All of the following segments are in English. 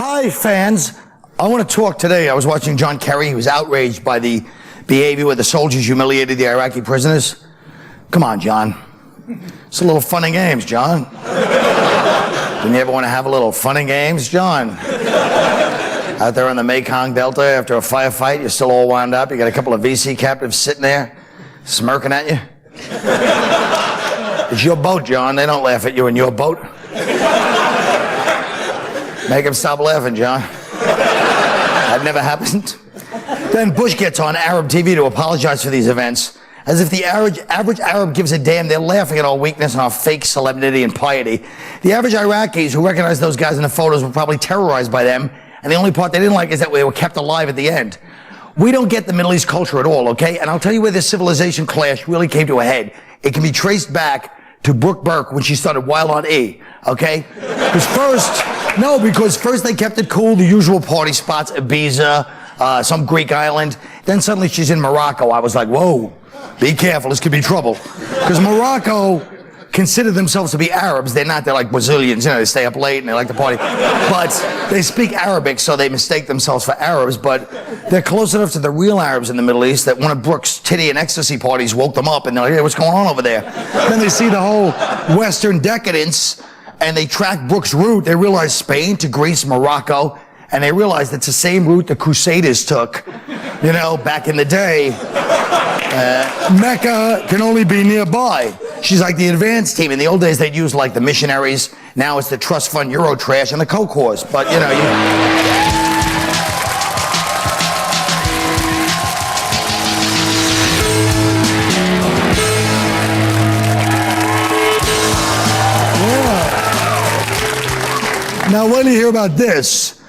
Hi, fans. I want to talk today. I was watching John Kerry. He was outraged by the behavior where the soldiers humiliated the Iraqi prisoners. Come on, John. It's a little fun and games, John. Didn't you ever want to have a little fun and games, John? Out there on the Mekong Delta after a firefight, you're still all wound up. You got a couple of VC captives sitting there, smirking at you. It's your boat, John. They don't laugh at you in your boat. Make them stop laughing, John. That never happened. Then Bush gets on Arab TV to apologize for these events, as if the average Arab gives a damn. They're laughing at our weakness and our fake solemnity and piety. The average Iraqis who recognized those guys in the photos were probably terrorized by them, and the only part they didn't like is that they were kept alive at the end. We don't get the Middle East culture at all, okay? And I'll tell you where this civilization clash really came to a head. It can be traced back to Brooke Burke when she started Wild on E, okay? Because first they kept it cool, the usual party spots, Ibiza, some Greek island. Then suddenly she's in Morocco. I was like, whoa, be careful, this could be trouble. Because Morocco consider themselves to be Arabs. They're not, they're like Brazilians, you know, they stay up late and they like to party. But they speak Arabic, so they mistake themselves for Arabs, but they're close enough to the real Arabs in the Middle East that one of Brooke's titty and ecstasy parties woke them up and they're like, hey, what's going on over there? Then they see the whole Western decadence and they track Brooke's route. They realize Spain to Greece, Morocco, and they realize it's the same route the Crusaders took, you know, back in the day. Mecca can only be nearby. She's like the advanced team. In the old days, they'd use like the missionaries. Now it's the trust fund Euro trash and the coke whores. But, you know, Now, when you hear about this,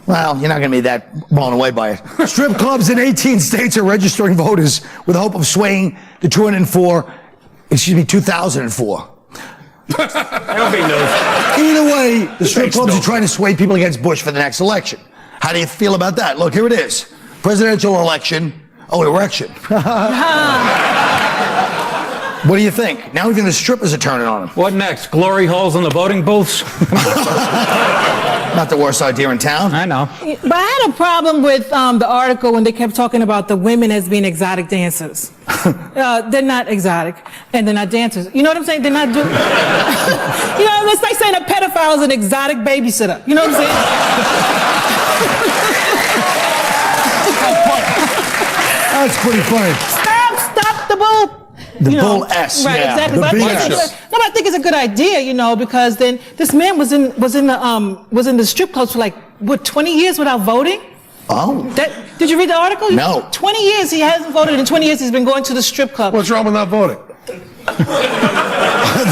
well, you're not going to be that blown away by it. Strip clubs in 18 states are registering voters with the hope of swaying the 2004. I don't mean those. Either way, the strip clubs are trying to sway people against Bush for the next election. How do you feel about that? Look, here it is. Presidential election. Oh, erection. What do you think? Now even the strippers are turning on him. What next? Glory holes in the voting booths? Not the worst idea in town. I know. But I had a problem with the article when they kept talking about the women as being exotic dancers. They're not exotic, and they're not dancers. You know what I'm saying? They're not doing... You know, it's like saying a pedophile is an exotic babysitter. You know what I'm saying? That's pretty funny. Stop the bull. The bull S, right, yeah. exactly. I think it's a good idea, you know, because then this man was in the strip clubs for like what 20 years without voting. Oh. Did you read the article? No. 20 years he hasn't voted. In 20 years he's been going to the strip club. What's wrong with not voting? I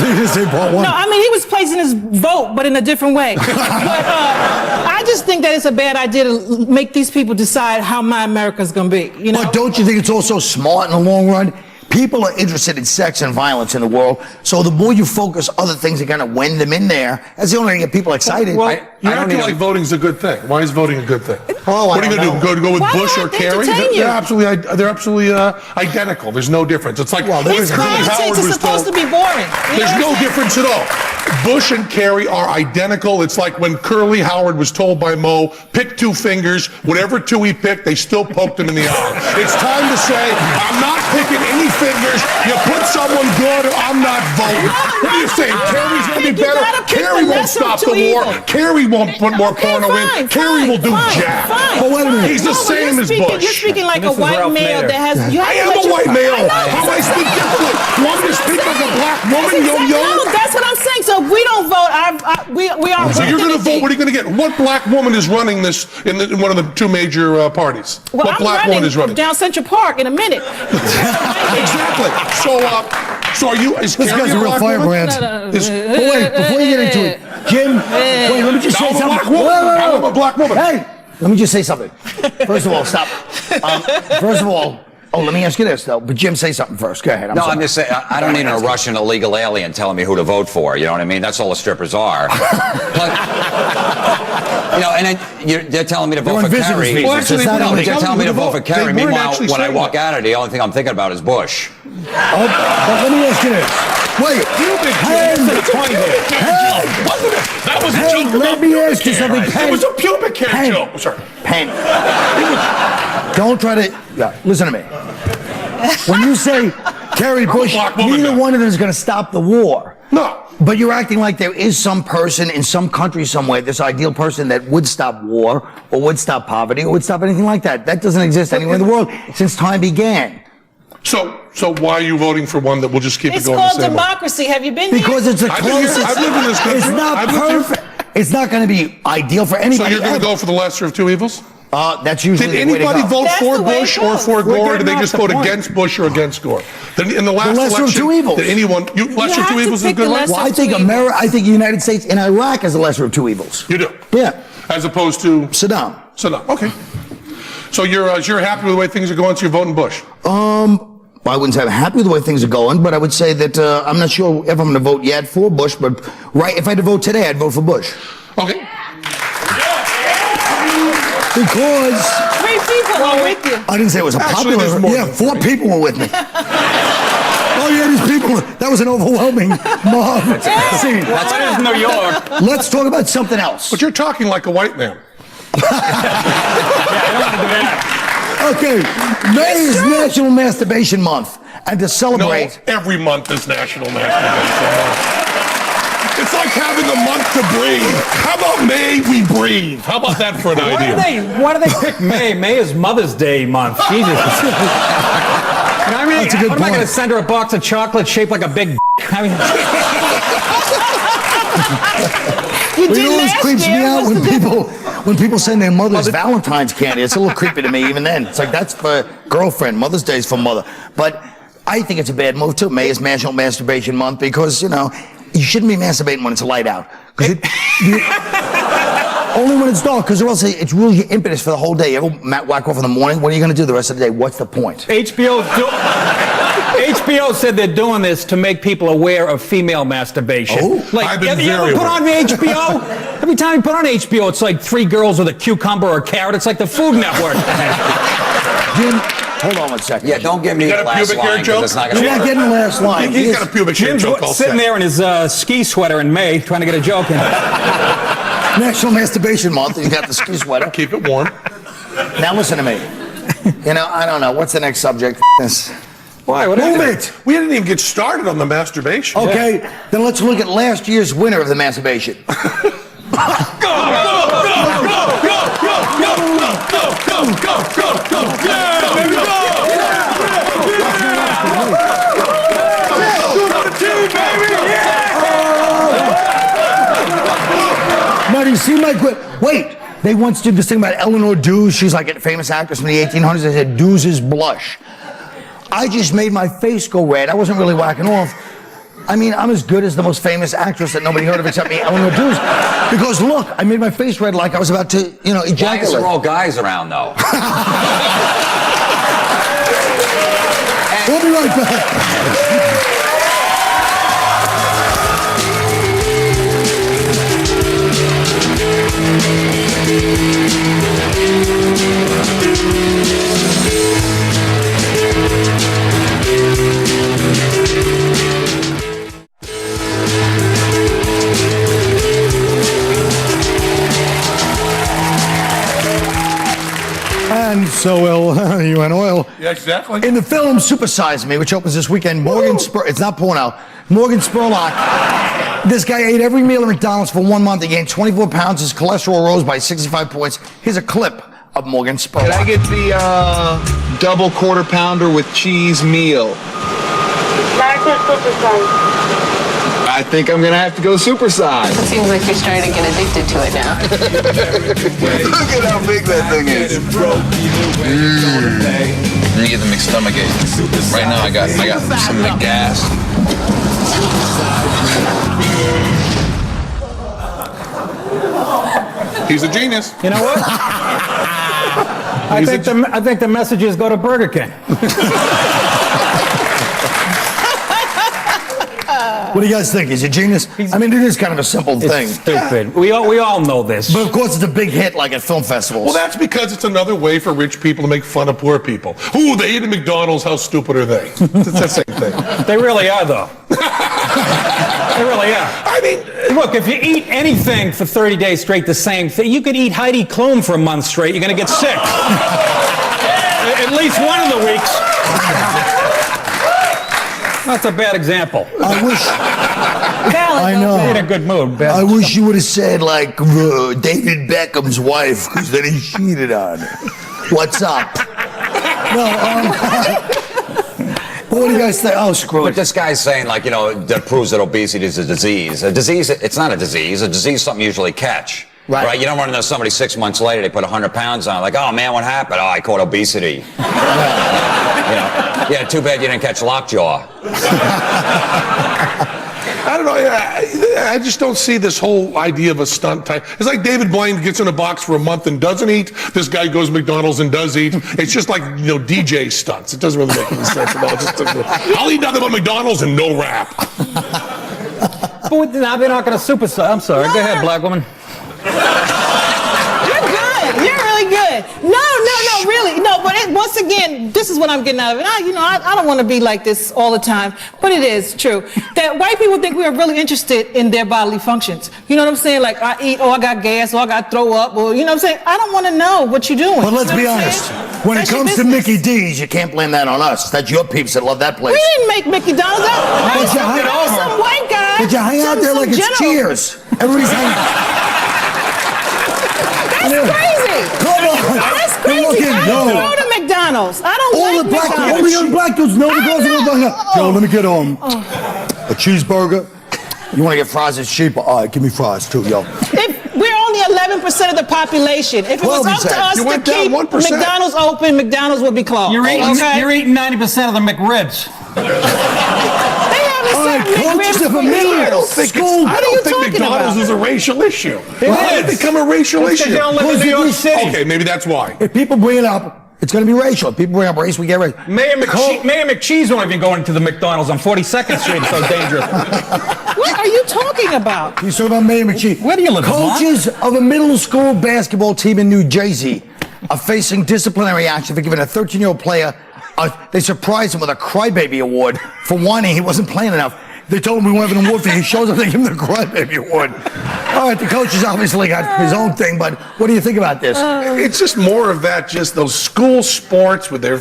think you say part one. No, I mean he was placing his vote, but in a different way. But I just think that it's a bad idea to make these people decide how my America's gonna be. You know? But don't you think it's also smart in the long run? People are interested in sex and violence in the world, so the more you focus other things are going to wend them in there. That's the only thing that get people excited. Well, you acting like voting's a good thing. Why is voting a good thing? Oh, what are you going to do? Go with Why Bush or not Kerry? entertain you? They're absolutely identical. There's no difference. It's like It's politics. It's supposed to be boring. There's no difference at all. Bush and Kerry are identical. It's like when Curly Howard was told by Mo, pick two fingers. Whatever two he picked, they still poked him in the eye. It's time to say, I'm not picking any fingers. You put someone good, I'm not voting. What are you saying? Kerry's going to be better? Kerry won't stop the war. Kerry won't put more porno in. Kerry will do jack. But wait a minute. He's the same as Bush. You're speaking like a white male that has... I am a white male. How do I speak differently? Want me to speak like a black woman, yo-yo? No, that's what I'm saying. So if we don't vote, we are... So you're going to vote, what are you going to get? What black woman is running this in one of the two major parties? Well, what black woman is running? Down Central Park in a minute. Exactly. So are you... Is this Kerry guy's a real firebrand. But wait, before you get into it, Jim, wait, let me just say something. I'm a black woman. Hey, let me just say something. First of all, stop. First of all, let me ask you this, though. But Jim, say something first. Go ahead. I'm just saying, I don't need a Russian illegal alien telling me who to vote for. You know what I mean? That's all the strippers are. But, you know, and then they're telling me to vote for Kerry. Well, actually, they're telling me to vote for Kerry. Meanwhile, when I walk that. out of the only thing I'm thinking about is Bush. But let me ask you this. Wait. That was a joke. Let me ask you something. It was a pubic Carrie Joe. Sorry. Penn. Don't try to. Listen to me. When you say Kerry Bush, neither one of them is going to stop the war. No. But you're acting like there is some person in some country somewhere, this ideal person that would stop war or would stop poverty or would stop anything like that. That doesn't exist anywhere in the world since time began. So why are you voting for one that will just keep It's it going the called same way? democracy. Have you been here? Because it's the I've been here. closest. I've lived in this country. It's not I've lived here. perfect. It's not going to be ideal for So anybody. you're going to go for the lesser of two evils? That's usually Did the way to anybody go. vote That's for the way it Bush or goes. for We're Gore, or did getting they just off the vote point. against Bush or against Gore? In the last lesser of election, two evils. did anyone... lesser of have two to evils is a pick good the one? lesser- Well, I think America, I think the United States and Iraq is the lesser of two evils. You do? Yeah. As opposed to... Saddam. Saddam. Okay. So you're happy with the way things are going, so you're voting Bush? I wouldn't say I'm happy with the way things are going, but I would say that I'm not sure if I'm going to vote yet for Bush, but if I had to vote today, I'd vote for Bush. Okay. Because 3 people are with you. I didn't say it was a Actually, popular. there's more Yeah, than 4 people were with me. Oh yeah, these people. That was an overwhelming mob. See, That is New York. let's talk about something else. But you're talking like a white man. Okay, May is National Masturbation Month, and to No, celebrate. every month is National Masturbation Month. It's like having a month to breathe. How about May we breathe? How about that for an idea? Why do they pick May? May is Mother's Day month. Jesus. I mean, That's a good what am I going to point. send her a box of chocolate shaped like a big I mean, You Well, did it always last creeps me year. out What's the when people send their mother's Valentine's candy. It's a little creepy to me even then. It's like, that's for girlfriend. Mother's Day is for mother. But I think it's a bad move too. May is National Masturbation Month because, you shouldn't be masturbating when it's light out. Only when it's dark, because or else it rules your impetus for the whole day. You ever whack off in the morning? What are you going to do the rest of the day? What's the point? HBO said they're doing this to make people aware of female masturbation. Oh. I've been you ever very put on the HBO? Every time you put on HBO, it's like 3 girls with a cucumber or a carrot. It's like the Food Network. Jim, hold on one second. Yeah, don't give me You got the a last pubic hair line joke? because it's not going You're to not work. getting the last line. He's got a pubic hair Jim's joke all sitting set. there in his ski sweater in May trying to get a joke in. National Masturbation Month. You got the ski sweater. Keep it warm. Now listen to me. I don't know. What's the next subject? This. Why? What Move is it. We didn't even get started on the masturbation. Okay, then let's look at last year's winner of the masturbation. Now, do you see my wait? They once did this thing about Eleanor Duse. She's like a famous actress from the 1800s. They said Duse's blush. I just made my face go red. I wasn't really whacking off. I mean, I'm as good as the most famous actress that nobody heard of except me, Eleanor Duse. Because look, I made my face red like I was about to, Why is ejaculate. there all guys around, though? We'll be right back. And so will you and oil. Yeah, exactly. In the film Super Size Me, which opens this weekend, it's not porno, Morgan Spurlock, this guy ate every meal at McDonald's for 1 month. He gained 24 pounds. His cholesterol rose by 65 points. Here's a clip of Morgan Spurlock. Can I get the double quarter pounder with cheese meal? Larger supersize. I think I'm gonna have to go supersize. It seems like you're starting to get addicted to it now. Look at how big that thing is. Then you get the McStomachache. Right now I got some McGas. He's a genius. You know what? I think the messages go to Burger King. What do you guys think? Is he a genius? I mean, it is kind of a simple thing. It's stupid. We all know this. But of course, it's a big hit like at film festivals. Well, that's because it's another way for rich people to make fun of poor people. Ooh, they eat at McDonald's. How stupid are they? It's the same thing. They really are, though. They really are. I mean, Look, if you eat anything for 30 days straight, the same thing, you could eat Heidi Klum for a month straight, you're going to get sick. At least one of the weeks. That's a bad example. I wish. I know. In a good mood. I wish you would have said, like, David Beckham's wife, because then he cheated on her. What's up? No, what do you guys think? Oh, screw But it. this guy's saying, like, that proves that obesity is a disease. A disease, it's not a disease. A disease is something you usually catch. Right. You don't run into somebody 6 months later, they put 100 pounds on. Like, oh, man, what happened? Oh, I caught obesity. Yeah, too bad you didn't catch lockjaw. I don't know. I just don't see this whole idea of a stunt type. It's like David Blaine gets in a box for a month and doesn't eat. This guy goes to McDonald's and does eat. It's just like, DJ stunts. It doesn't really make any sense at all. I'll eat nothing but McDonald's and no rap. But now they're not going to supersize. I'm sorry. Go ahead, black woman. You're good. You're really good. No, really. No, but once again, this is what I'm getting out of it. I don't want to be like this all the time, but it is true that white people think we are really interested in their bodily functions. You know what I'm saying? Like, I eat, or I got gas, or I got to throw up, or, you know what I'm saying? I don't want to know what you're doing. But let's be honest. When it comes to Mickey D's, you can't blame that on us. That's your peeps that love that place. We didn't make Mickey Donald's. Some white guy. But you hang out there like it's Cheers. Everybody's hanging out. That's crazy. Come on. That's crazy. I don't go to McDonald's. I don't All like the black, McDonald's. all the young black dudes know the girls are going, yo, let me get a cheeseburger. You want to get fries? It's cheaper. All right, give me fries too, yo. We're only 11% of the population. If it was up to us to keep McDonald's open, McDonald's would be closed. You're eating 90% of the McRibs. I don't think McDonald's is a racial issue. How did it become a racial issue? They don't live in New York City. Okay, maybe that's why. If people bring it up, it's going to be racial. If people bring up race, we get race. Mayor McCheese won't even go into the McDonald's on 42nd Street. It's so dangerous. What are you talking about? He's talking about Mayor McCheese. Where do you live, Coaches of a middle school basketball team in New Jersey are facing disciplinary action for giving a 13-year-old player. They surprised him with a crybaby award for whining he wasn't playing enough. They told him we won't have an award for you. He shows up, they give him the crybaby award. All right, the coach has obviously got his own thing, but what do you think about this? It's just more of that, just those school sports with their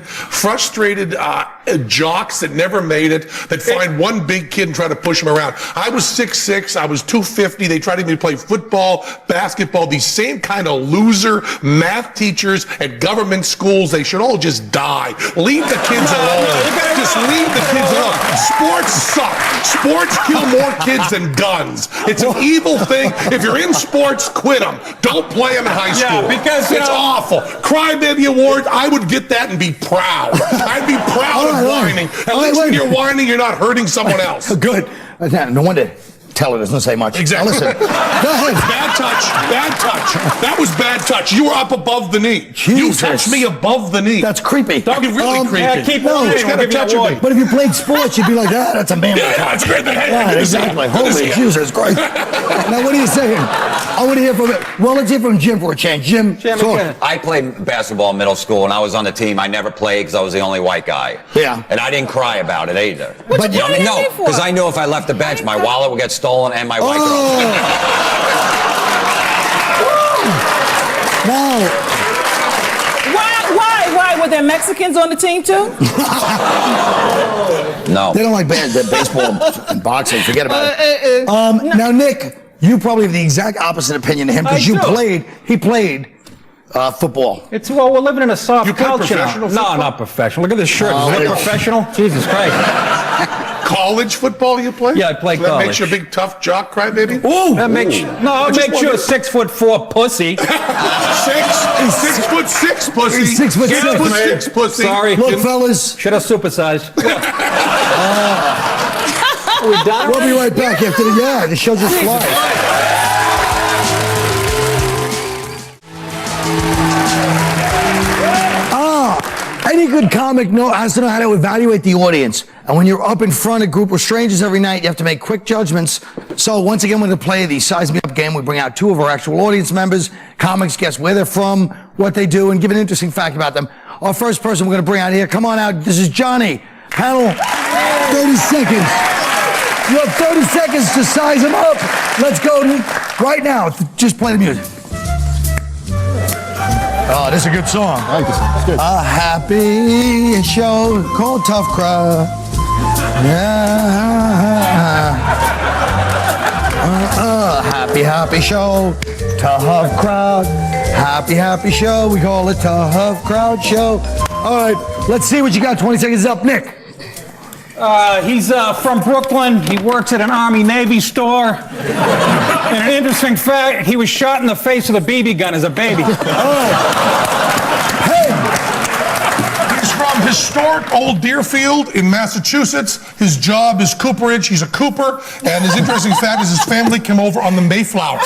frustrated jocks that never made it, that find one big kid and try to push him around. I was 6'6", I was 250. They tried to get me to play football, basketball. These same kind of loser math teachers at government schools, they should all just die. Leave the kids alone. Just leave the kids alone. Sports suck. Sports kill more kids than guns. It's an evil thing. If you're in sports, quit them. Don't play them in high school. Yeah, because it's awful. Crybaby Award, I would get that and be proud. I'd be proud of whining. At least when you're whining, you're not hurting someone else. Good. No wonder Teller doesn't say much. Exactly. Now listen. Go ahead. Bad touch. Bad touch. That was bad touch. You were up above the knee. Jesus. You touched me above the knee. That's creepy. That'd be really creepy. Yeah, keep on. You gotta touch me. But if you played sports, you'd be like, that's a man. Yeah, that's great. Yeah, exactly. Holy Jesus Christ. Now, what are you saying? I want to hear from it. Well, let's hear from Jim for a change. Jim, talk. I played basketball in middle school, and I was on the team. I never played because I was the only white guy. Yeah. And I didn't cry about it either. What you crying at me for? Because I knew if I left the bench, my wallet would get stolen and my white girl. Now, Why? Were there Mexicans on the team too? No. they don't like baseball and boxing. Forget about it. Now, Nick, you probably have the exact opposite opinion to him because he played football. Well, we're living in a soft You play culture. professional No, football? not professional. Look at this shirt. Is that yeah. professional? Jesus Christ. College football you play? Yeah, I play That college. makes you a big tough jock crybaby? Ooh. That makes you a 6'4" pussy. 6'6" pussy. He's 6'6". 6'6" pussy. Sorry. Look, fellas, Should have supersized. Are we done? we'll be right back after the show just flies. Any good comic has to know how to evaluate the audience. And when you're up in front of a group of strangers every night, you have to make quick judgments. So once again, we're going to play the Size Me Up game. We bring out two of our actual audience members. Comics guess where they're from, what they do, and give an interesting fact about them. Our first person we're going to bring out here, come on out. This is Johnny. Panel, 30 seconds. You have 30 seconds to size them up. Let's go right now. Just play the music. Oh, this is a good song. I like this one. It's good. A happy show called Tough Crowd. Happy show, Tough Crowd. Happy show, we call it Tough Crowd Show. All right, let's see what you got. 20 seconds up, Nick. He's from Brooklyn. He works at an Army-Navy store. And an interesting fact, he was shot in the face with a BB gun as a baby. He's from historic Old Deerfield in Massachusetts. His job is cooperage. He's a cooper. And his interesting fact is his family came over on the Mayflower.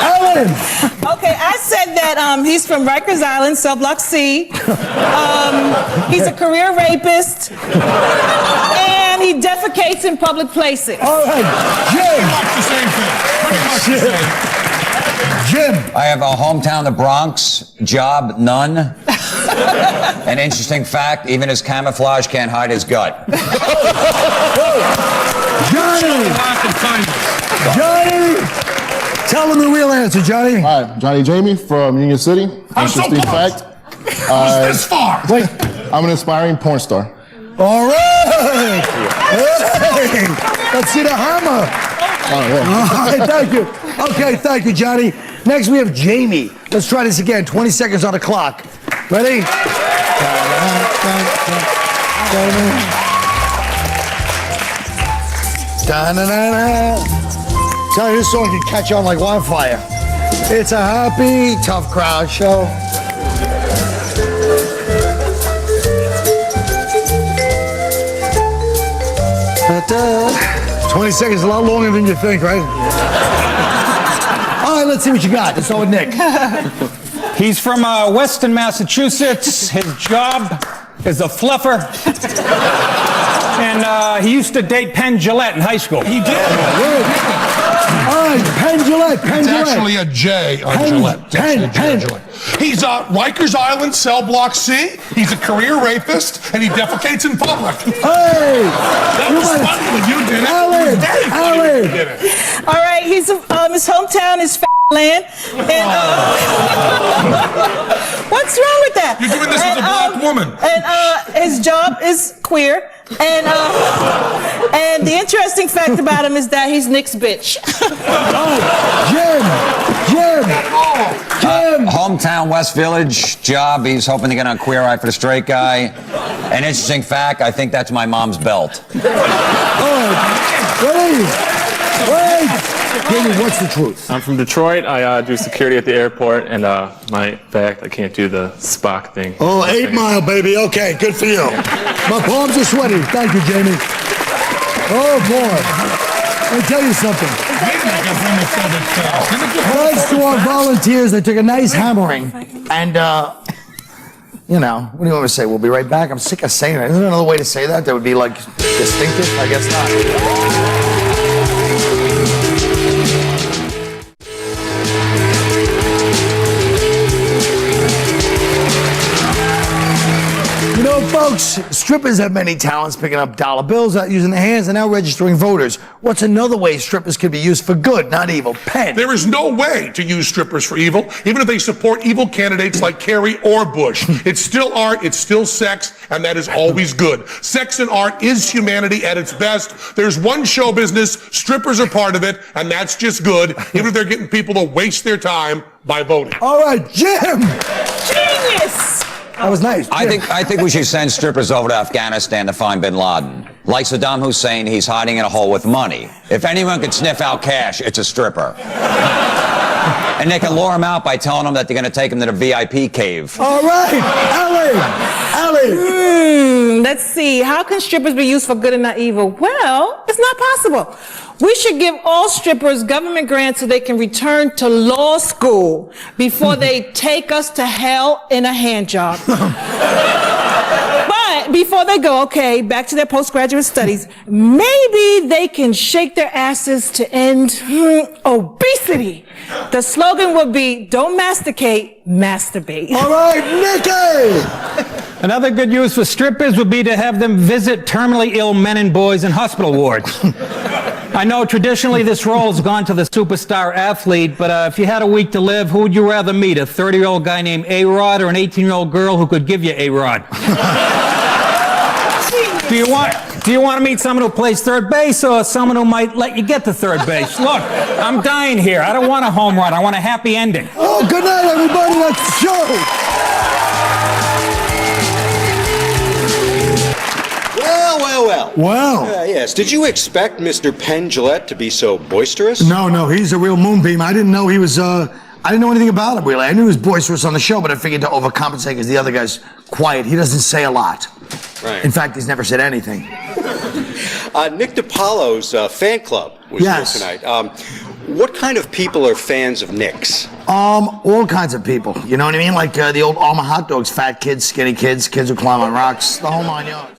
Ellen! Okay, I said that he's from Rikers Island, cell block C. He's a career rapist. And he defecates in public places. All right, Jim. The same thing. Pretty much the same. Jim. I have a hometown, the Bronx, job, none. An interesting fact, even his camouflage can't hide his gut. Johnny! Tell them the real answer, Johnny. All right, Johnny Jamie from Union City. Interesting fact. This far. Wait. I'm an aspiring porn star. All right. Hey, let's see the hammer. Oh, yeah. All right, thank you. Okay, thank you, Johnny. Next, we have Jamie. Let's try this again. 20 seconds on the clock. Ready? Johnny, this song can catch on like wildfire. It's a happy, tough crowd show. Da-da. 20 seconds is a lot longer than you think, right? All right, let's see what you got. Let's start with Nick. He's from Weston, Massachusetts. His job is a fluffer. And he used to date Penn Jillette in high school. He did. All right, Penn Jillette. Penn It's Jillette. actually a J on Gillette. It's actually a J on Gillette. He's Rikers Island, cell block C. He's a career rapist, and he defecates in public. Hey! That was funny when you did it. Alan! It was very funny when you did it. All right, he's his hometown is land. And what's wrong with that? You're doing this with a black woman. And his job is queer. And the interesting fact about him is that he's Nick's bitch. Jim! Hometown, West Village, job, he's hoping to get on Queer Eye for the Straight Guy. An interesting fact, I think that's my mom's belt. Wait! Jamie, what's the truth? I'm from Detroit. I do security at the airport, and my fact, I can't do the Spock thing. Oh, 8 Mile, baby. Okay, good for you. My palms are sweaty. Thank you, Jamie. Oh, boy. Let me tell you something. Thanks to our volunteers, they took a nice hammering. And, you know, what do you want me to say? We'll be right back? I'm sick of saying that. Isn't there another way to say that that would be, like, distinctive? I guess not. You know, folks, strippers have many talents, picking up dollar bills, not using their hands, and now registering voters. What's another way strippers could be used for good, not evil? Penn. There is no way to use strippers for evil, even if they support evil candidates like Kerry or Bush. It's still art, it's still sex, and that is always good. Sex and art is humanity at its best. There's one show business, strippers are part of it, and that's just good, even if they're getting people to waste their time by voting. All right, Jim. Genius! That was nice. I think we should send strippers over to Afghanistan to find bin Laden. Like Saddam Hussein, he's hiding in a hole with money. If anyone could sniff out cash, it's a stripper. And they can lure him out by telling him that they're going to take him to the VIP cave. All right, Ellie. Let's see. How can strippers be used for good and not evil? Well, it's not possible. We should give all strippers government grants so they can return to law school before they take us to hell in a hand job. But before they go, okay, back to their postgraduate studies, maybe they can shake their asses to end obesity. The slogan would be, don't masticate, masturbate. All right, Nikki. Another good use for strippers would be to have them visit terminally ill men and boys in hospital wards. I know traditionally this role's gone to the superstar athlete, but if you had a week to live, who would you rather meet, a 30-year-old guy named A-Rod or an 18-year-old girl who could give you A-Rod? Do you want to meet someone who plays third base or someone who might let you get to third base? Look, I'm dying here. I don't want a home run. I want a happy ending. Oh, good night, everybody. That's the show. Well. Wow. Yes. Did you expect Mr. Penn Jillette to be so boisterous? No, he's a real moonbeam. I didn't know he was, I didn't know anything about him, really. I knew he was boisterous on the show, but I figured to overcompensate because the other guy's quiet. He doesn't say a lot. Right. In fact, he's never said anything. Nick DiPaolo's fan club was here tonight. What kind of people are fans of Nick's? All kinds of people. You know what I mean? Like the old Alma hot dogs, fat kids, skinny kids, kids who climb on rocks, the whole 9 yards.